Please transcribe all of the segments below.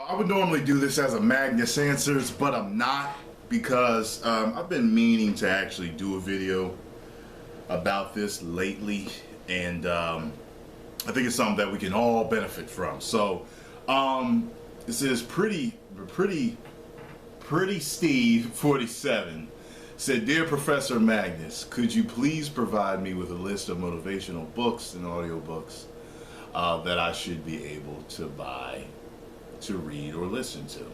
I would normally do this as a Magnus Answers, but I'm not because I've been meaning to actually do a video about this lately, and I think it's something that we can all benefit from. So this is pretty Steve 47 said, "Dear Professor Magnus, could you please provide me with a list of motivational books and audiobooks that I should be able to buy, to read, or listen to?"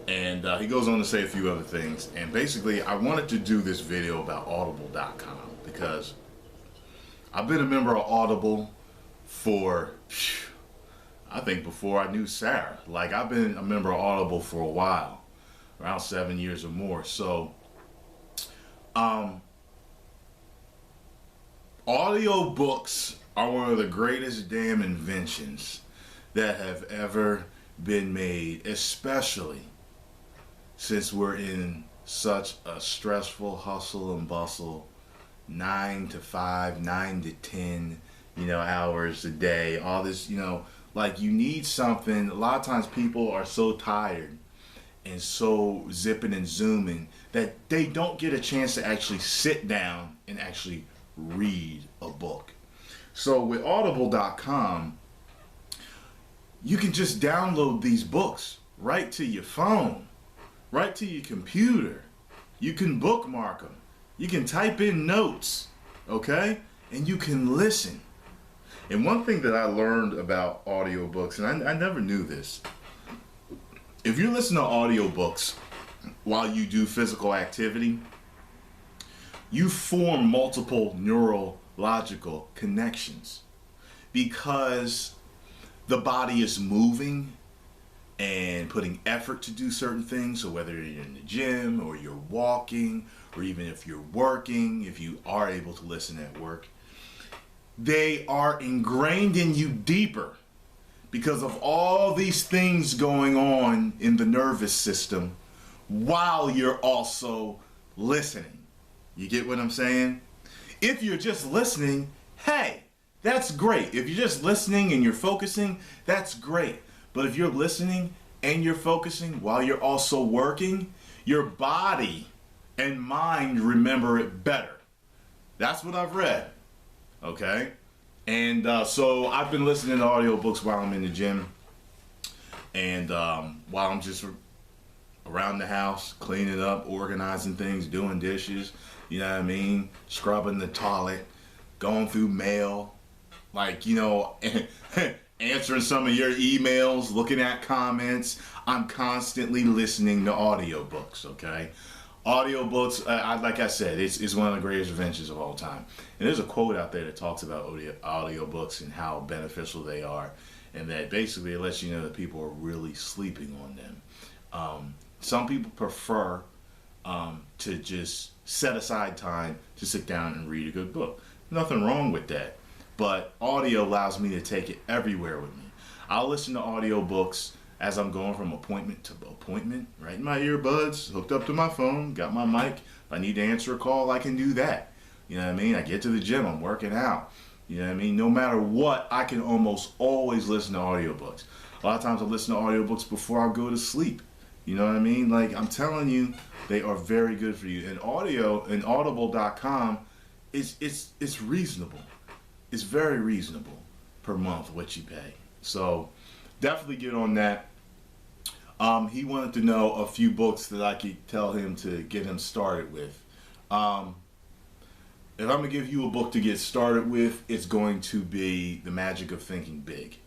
And he goes on to say a few other things. And basically, I wanted to do this video about Audible.com because I've been a member of Audible for, I think, before I knew Sarah. Like, I've been a member of Audible for a while, around 7 years or more. So, audiobooks are one of the greatest damn inventions that have ever been made, especially since we're in such a stressful hustle and bustle, 9 to 5, 9 to 10, hours a day, all this, like, you need something. A lot of times people are so tired and so zipping and zooming that they don't get a chance to actually sit down and actually read a book. So with Audible.com, you can just download these books right to your phone, right to your computer. You can bookmark them. You can type in notes, okay? And you can listen. And one thing that I learned about audiobooks, and I never knew this, if you listen to audiobooks while you do physical activity, you form multiple neurological connections because the body is moving and putting effort to do certain things. So whether you're in the gym or you're walking, or even if you're working, if you are able to listen at work, they are ingrained in you deeper because of all these things going on in the nervous system while you're also listening. You get what I'm saying? If you're just listening, hey, that's great. If you're just listening and you're focusing, that's great. But if you're listening and you're focusing while you're also working, your body and mind remember it better. That's what I've read. Okay? And so I've been listening to audiobooks while I'm in the gym and while I'm just around the house, cleaning up, organizing things, doing dishes, you know what I mean? Scrubbing the toilet, going through mail, like, answering some of your emails, looking at comments. I'm constantly listening to audiobooks, okay? Audiobooks, like I said, it's one of the greatest inventions of all time. And there's a quote out there that talks about audiobooks and how beneficial they are, and that basically it lets you know that people are really sleeping on them. Some people prefer to just set aside time to sit down and read a good book. Nothing wrong with that. But audio allows me to take it everywhere with me. I'll listen to audiobooks as I'm going from appointment to appointment, right in my earbuds, hooked up to my phone, got my mic. If I need to answer a call, I can do that. You know what I mean? I get to the gym, I'm working out. You know what I mean? No matter what, I can almost always listen to audiobooks. A lot of times I listen to audiobooks before I go to sleep. You know what I mean? Like, I'm telling you, they are very good for you. And audio and Audible.com it's reasonable. It's very reasonable per month what you pay. So definitely get on that. He wanted to know a few books that I could tell him to get him started with. If I'm going to give you a book to get started with, it's going to be The Magic of Thinking Big.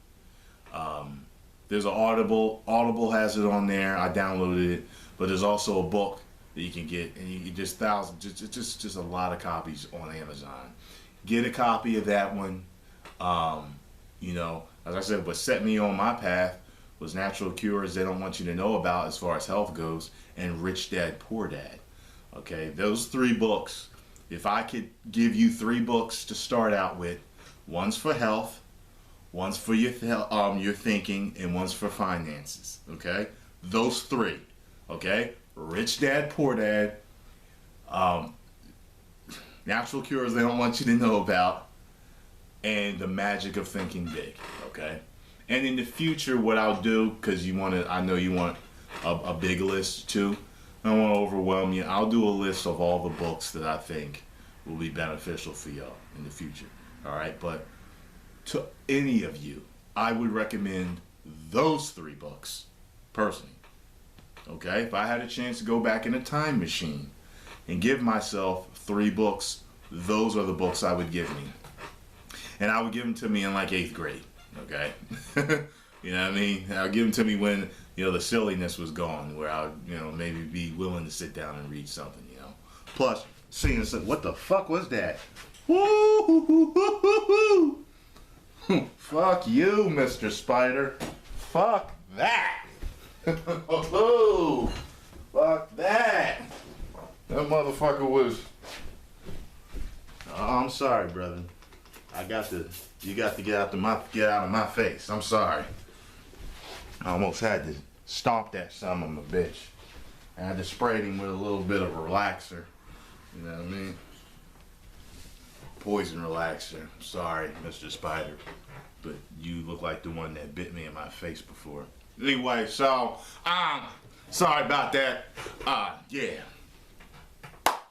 There's an Audible. Audible has it on there. I downloaded it. But there's also a book that you can get, and you just just a lot of copies on Amazon. Get a copy of that one. As I said, what set me on my path was Natural Cures They Don't Want You to Know About as far as health goes, and Rich Dad, Poor Dad. Okay, those 3 books. If I could give you 3 books to start out with, one's for health, one's for your thinking, and one's for finances. Okay, those 3. Okay, Rich Dad, Poor Dad, Natural Cures They Don't Want You to Know About, and The Magic of Thinking Big. Okay, And in the future, what I'll do, because I know you want a big list too. I don't want to overwhelm you. I'll do a list of all the books that I think will be beneficial for y'all in the future. All right, but to any of you, I would recommend those 3 books personally. Okay, if I had a chance to go back in a time machine and give myself 3 books, those are the books I would give me. And I would give them to me in like 8th grade. Okay, you know what I mean? I'll give them to me when, you know, the silliness was gone, where I would, you know, maybe be willing to sit down and read something, you know. Plus, seeing something, what the fuck was that? Woo! Fuck you, Mr. Spider. Fuck that. Fuck that. That motherfucker was. Oh, I'm sorry, brother. You got to get out of my face. I'm sorry. I almost had to stomp that son of a bitch. I had to spray him with a little bit of relaxer. You know what I mean? Poison relaxer. Sorry, Mr. Spider. But you look like the one that bit me in my face before. Anyway, so, sorry about that. Yeah.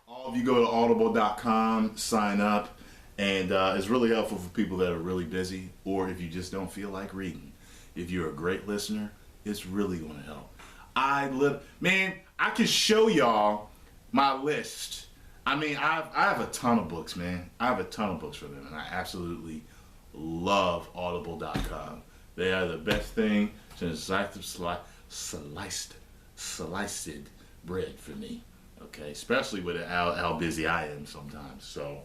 All of you go to audible.com, sign up, and it's really helpful for people that are really busy, or if you just don't feel like reading. If you're a great listener, it's really going to help. Man, I can show y'all my list. I mean, I have a ton of books, man. I have a ton of books for them, and I absolutely love audible.com. They are the best thing since sliced bread for me. Okay, especially with how busy I am sometimes. So,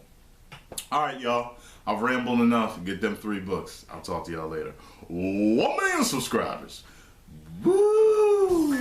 all right, y'all. I've rambled enough. Get them 3 books. I'll talk to y'all later. 1 million subscribers. Woo!